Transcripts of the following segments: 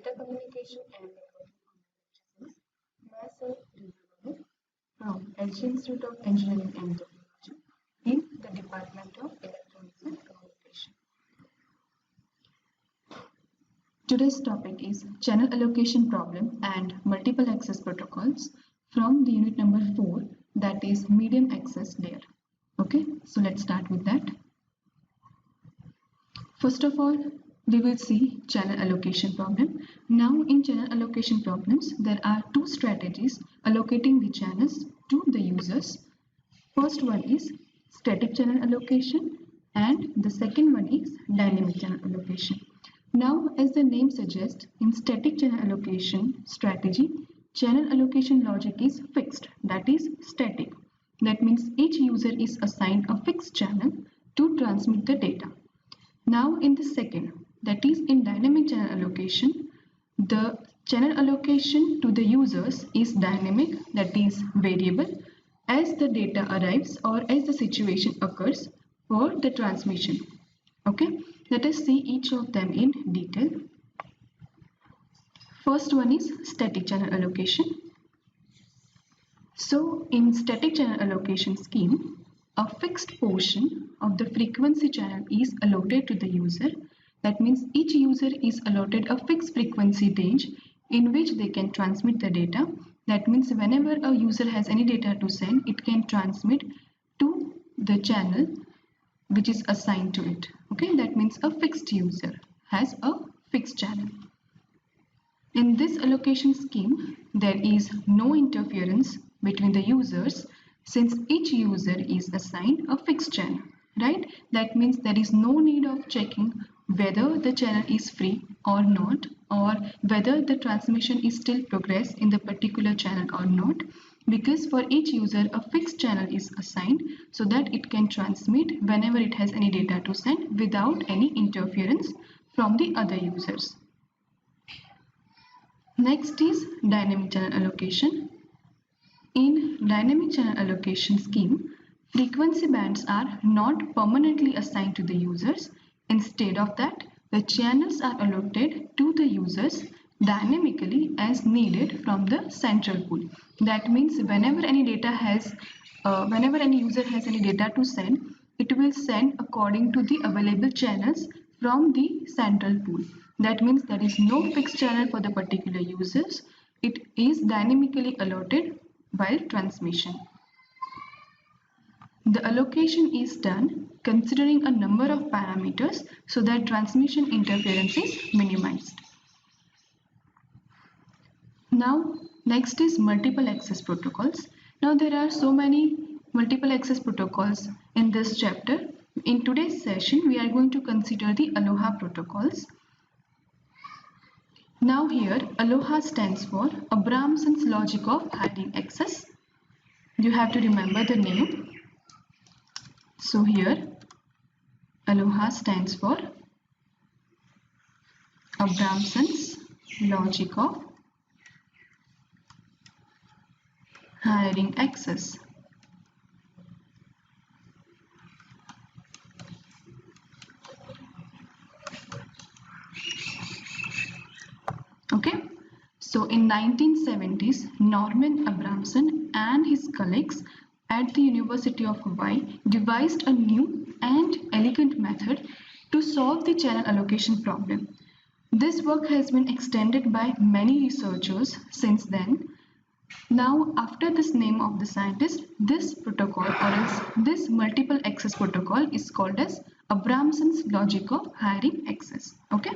Data Communication and Networking myself Rizal from LG Institute of Engineering and Technology in the Department of Electronics and Communication. Today's topic is Channel Allocation Problem and Multiple Access Protocols from the unit number 4, that is Medium Access Layer. Okay, so let's start with that. First of all, we will see channel allocation problem. Now in channel allocation problems, there are two strategies allocating the channels to the users. First one is static channel allocation and the second one is dynamic channel allocation. Now, as the name suggests, in static channel allocation strategy, channel allocation logic is fixed, that is static. That means each user is assigned a fixed channel to transmit the data. Now in the second, that is in dynamic channel allocation, the channel allocation to the users is dynamic, that is variable, as the data arrives or as the situation occurs for the transmission. Okay, let us see each of them in detail. First one is static channel allocation. So in static channel allocation scheme, a fixed portion of the frequency channel is allotted to the user. That means each user is allotted a fixed frequency range in which they can transmit the data. That means whenever a user has any data to send, it can transmit to the channel which is assigned to it. Okay, that means a fixed user has a fixed channel. In this allocation scheme, there is no interference between the users since each user is assigned a fixed channel, right? That means there is no need of checking whether the channel is free or not, or whether the transmission is still progress in the particular channel or not, because for each user a fixed channel is assigned so that it can transmit whenever it has any data to send without any interference from the other users. Next is dynamic channel allocation. In dynamic channel allocation scheme, frequency bands are not permanently assigned to the users. Instead of that, the channels are allotted to the users dynamically as needed from the central pool. That means whenever any user has any data to send, it will send according to the available channels from the central pool. That means there is no fixed channel for the particular users. It is dynamically allotted while transmission. The allocation is done considering a number of parameters so that transmission interference is minimized. Now, next is multiple access protocols. Now, there are so many multiple access protocols in this chapter. In today's session, we are going to consider the Aloha protocols. Now here, Aloha stands for Abramson's logic of hiring access. You have to remember the name. So here, Aloha stands for Abramson's logic of hiring access. Okay, so in 1970s, Norman Abramson and his colleagues at the University of Hawaii devised a new and elegant method to solve the channel allocation problem. This work has been extended by many researchers since then. Now, after this name of the scientist, this protocol or else this multiple access protocol is called as Abramson's logic of hiring access. Okay.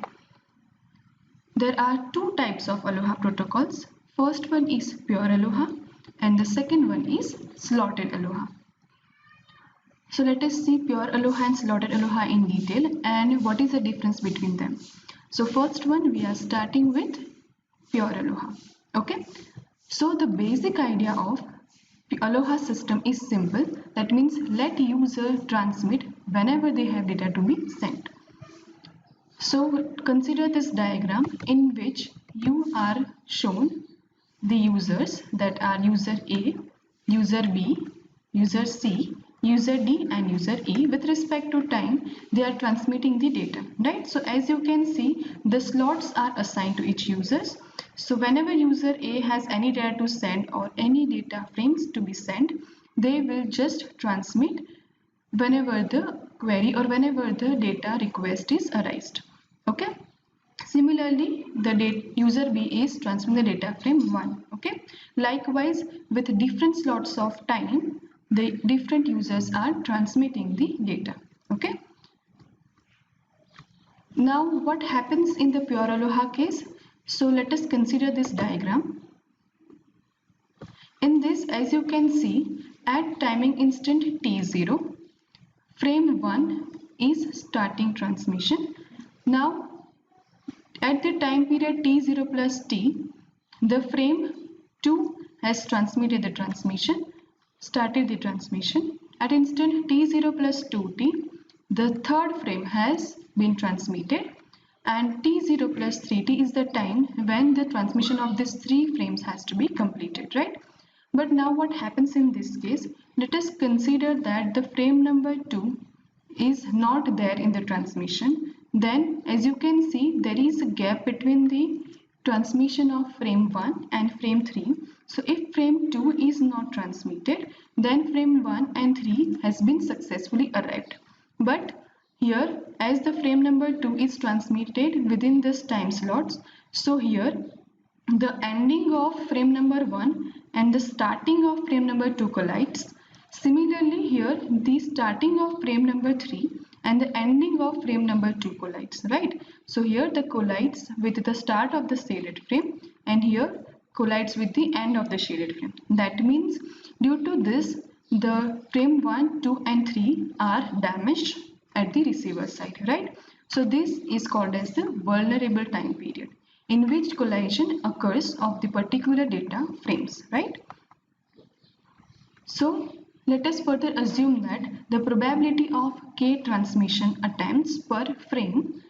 There are two types of Aloha protocols. First one is pure Aloha and the second one is slotted Aloha. So let us see pure Aloha and slotted Aloha in detail and what is the difference between them. So first one, we are starting with pure Aloha. Okay. So the basic idea of Aloha system is simple. That means let user transmit whenever they have data to be sent. So consider this diagram in which you are shown the users, that are user A, user B, user C, user D and user E. With respect to time, they are transmitting the data, right? So as you can see, the slots are assigned to each users. So whenever user A has any data to send or any data frames to be sent, they will just transmit whenever the query or whenever the data request is arised. Okay. Similarly, the user B is transmitting the data frame 1. Okay. Likewise, with different slots of time, the different users are transmitting the data. Okay. Now, what happens in the pure Aloha case? So let us consider this diagram. In this, as you can see, at timing instant T0, frame 1 is starting transmission. Now, at the time period T0 plus T, the frame 2 has transmitted the transmission, started the transmission. At instant T0 plus 2T, the third frame has been transmitted, and T0 plus 3T is the time when the transmission of these three frames has to be completed, right? But now what happens in this case? Let us consider that the frame number 2 is not there in the transmission. Then as you can see, there is a gap between the transmission of frame 1 and frame 3. So if frame 2 is not transmitted, then frame 1 and 3 has been successfully arrived. But here, as the frame number 2 is transmitted within this time slots, so here the ending of frame number 1 and the starting of frame number 2 collides. Similarly, here the starting of frame number 3 and the ending of frame number 2 collides, right? So here the collides with the start of the shaded frame, and here collides with the end of the shaded frame. That means due to this, the frame 1, 2 and 3 are damaged at the receiver side, right? So this is called as the vulnerable time period, in which collision occurs of the particular data frames, right? So let us further assume that the probability of k transmission attempts per frame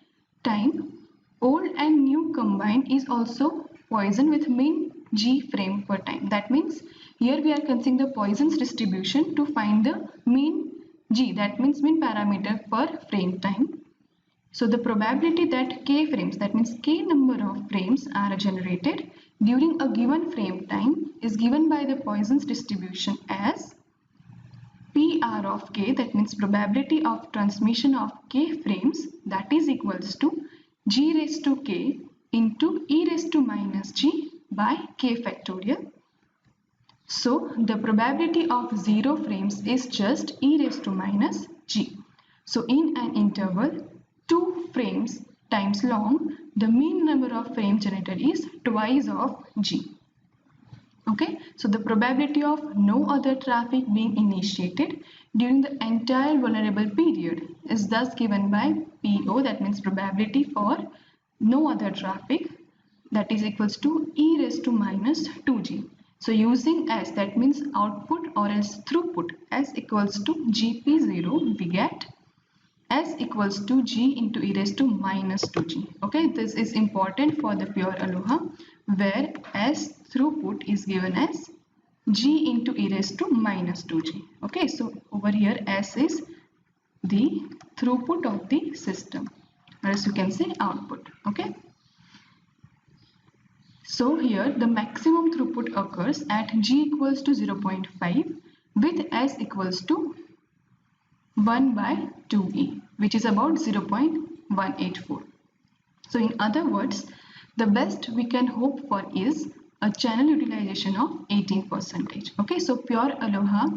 time, old and new combined, is also Poisson with mean g frame per time. That means here we are considering the Poisson's distribution to find the mean g, that means mean parameter per frame time. So the probability that k frames, that means k number of frames, are generated during a given frame time is given by the Poisson's distribution as PR of k, that means probability of transmission of k frames, that is equals to g raised to k into e raised to minus g by k factorial. So the probability of 0 frames is just e raised to minus g. So in an interval 2 frames times long, the mean number of frames generated is twice of g. Okay, so the probability of no other traffic being initiated during the entire vulnerable period is thus given by PO, that means probability for no other traffic, that is equals to e raised to minus 2g. So using S, that means output or else throughput, S equals to GP0, we get S equals to G into e raised to minus 2g. Okay, this is important for the pure Aloha, where S throughput is given as G into e raised to minus 2g. Okay, so over here S is the throughput of the system, or as you can say output. Okay. So here the maximum throughput occurs at G equals to 0.5 with S equals to 1 by 2e, which is about 0.184. So in other words, the best we can hope for is a channel utilization of 18%. Okay, so pure Aloha,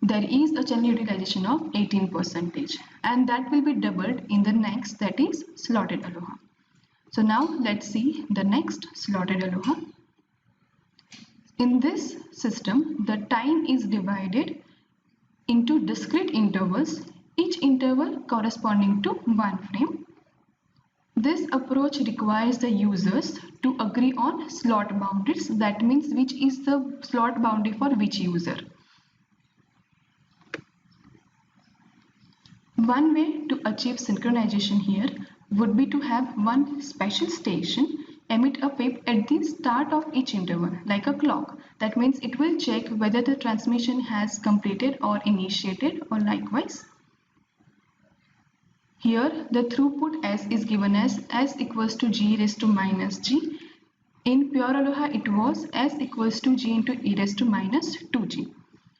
there is a channel utilization of 18%, and that will be doubled in the next, that is slotted Aloha. So now let's see the next slotted Aloha. In this system, the time is divided into discrete intervals, each interval corresponding to one frame. This approach requires the users to agree on slot boundaries, that means which is the slot boundary for which user. One way to achieve synchronization here would be to have one special station emit a pip at the start of each interval, like a clock. That means it will check whether the transmission has completed or initiated, or likewise. Here the throughput S is given as S equals to G raised to minus G. In pure aloha it was S equals to G into e raised to minus 2G.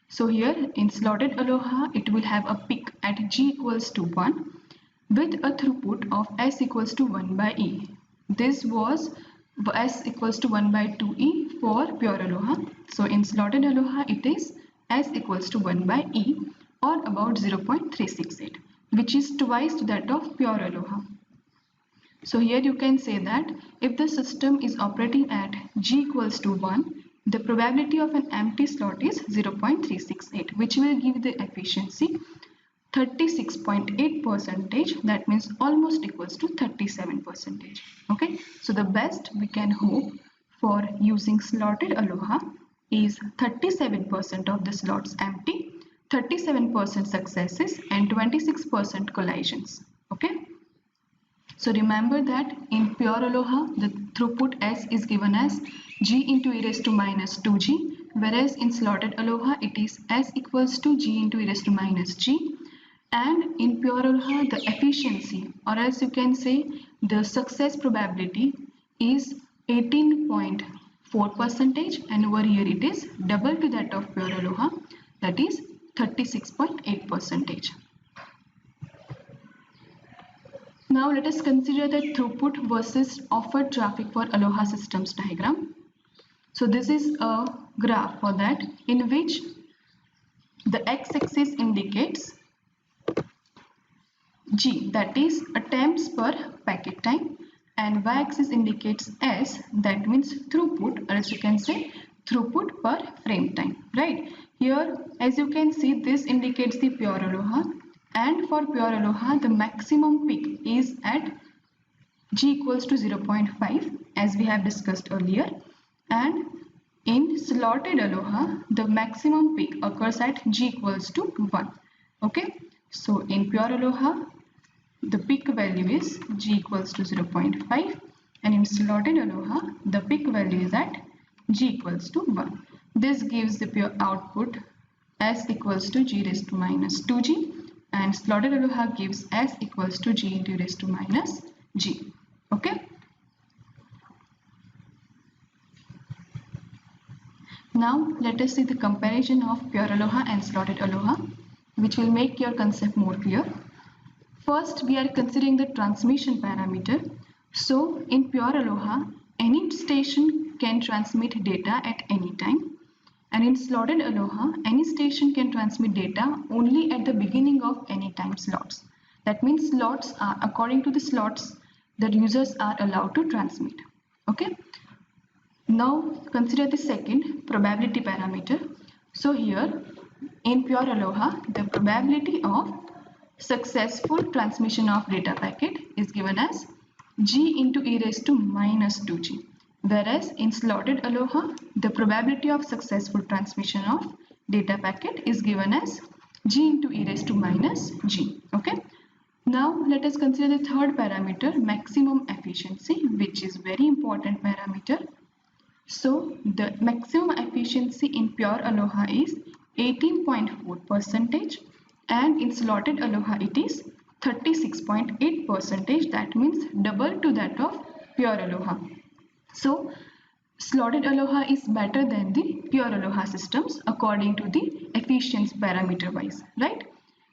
So here in slotted aloha it will have a peak at G equals to 1 with a throughput of S equals to 1 by E. This was S equals to 1 by 2E for pure aloha. So in slotted aloha it is S equals to 1 by E, or about 0.368, which is twice that of pure aloha. So here you can say that if the system is operating at G equals to 1, the probability of an empty slot is 0.368, which will give the efficiency 36.8%. That means almost equals to 37%. Okay, so the best we can hope for using slotted aloha is 37% of the slots empty, 37% successes, and 26% collisions. Okay. So remember that in pure aloha, the throughput S is given as G into e raised to minus 2G, whereas in slotted aloha, it is S equals to G into e raised to minus G. And in pure aloha, the efficiency, or else you can say the success probability, is 18.4%, and over here it is double to that of pure aloha, that is 36.8%. Now let us consider the throughput versus offered traffic for aloha systems diagram. So this is a graph for that, in which the x-axis indicates G, that is attempts per packet time, and y-axis indicates S, that means throughput, or as you can say throughput per frame time, right? Here as you can see, this indicates the pure aloha, and for pure aloha the maximum peak is at G equals to 0.5, as we have discussed earlier, and in slotted aloha the maximum peak occurs at G equals to 1. Okay, so in pure aloha the peak value is G equals to 0.5, and in slotted aloha the peak value is at G equals to 1. This gives the pure output S equals to G raised to minus 2G, and slotted aloha gives S equals to G into e raised to minus G. Okay. Now let us see the comparison of pure aloha and slotted aloha, which will make your concept more clear. First, we are considering the transmission parameter. So in pure aloha, any station can transmit data at any time, and in slotted aloha, any station can transmit data only at the beginning of any time slots. That means slots are according to the slots that users are allowed to transmit. Okay. Now consider the second, probability parameter. So here in pure aloha, the probability of successful transmission of data packet is given as G into e raised to minus 2G. Whereas in slotted aloha, the probability of successful transmission of data packet is given as G into e raised to minus G. Okay. Now let us consider the third parameter, maximum efficiency, which is very important parameter. So the maximum efficiency in pure aloha is 18.4%, and in slotted aloha it is 36.8%. That means double to that of pure aloha. So slotted aloha is better than the pure aloha systems according to the efficiency parameter wise, right?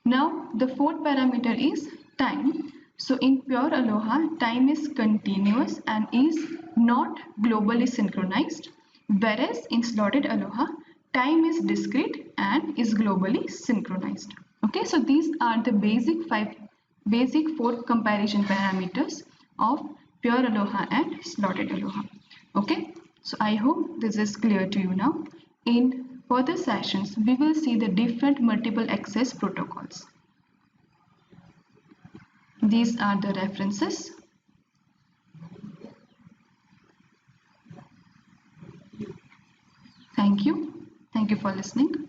Now the fourth parameter is time. So in pure aloha, time is continuous and is not globally synchronized, whereas in slotted aloha, time is discrete and is globally synchronized. Okay, so these are the basic four comparison parameters of pure aloha and slotted aloha. Okay, so I hope this is clear to you now. In further sessions, we will see the different multiple access protocols. These are the references. Thank you. Thank you for listening.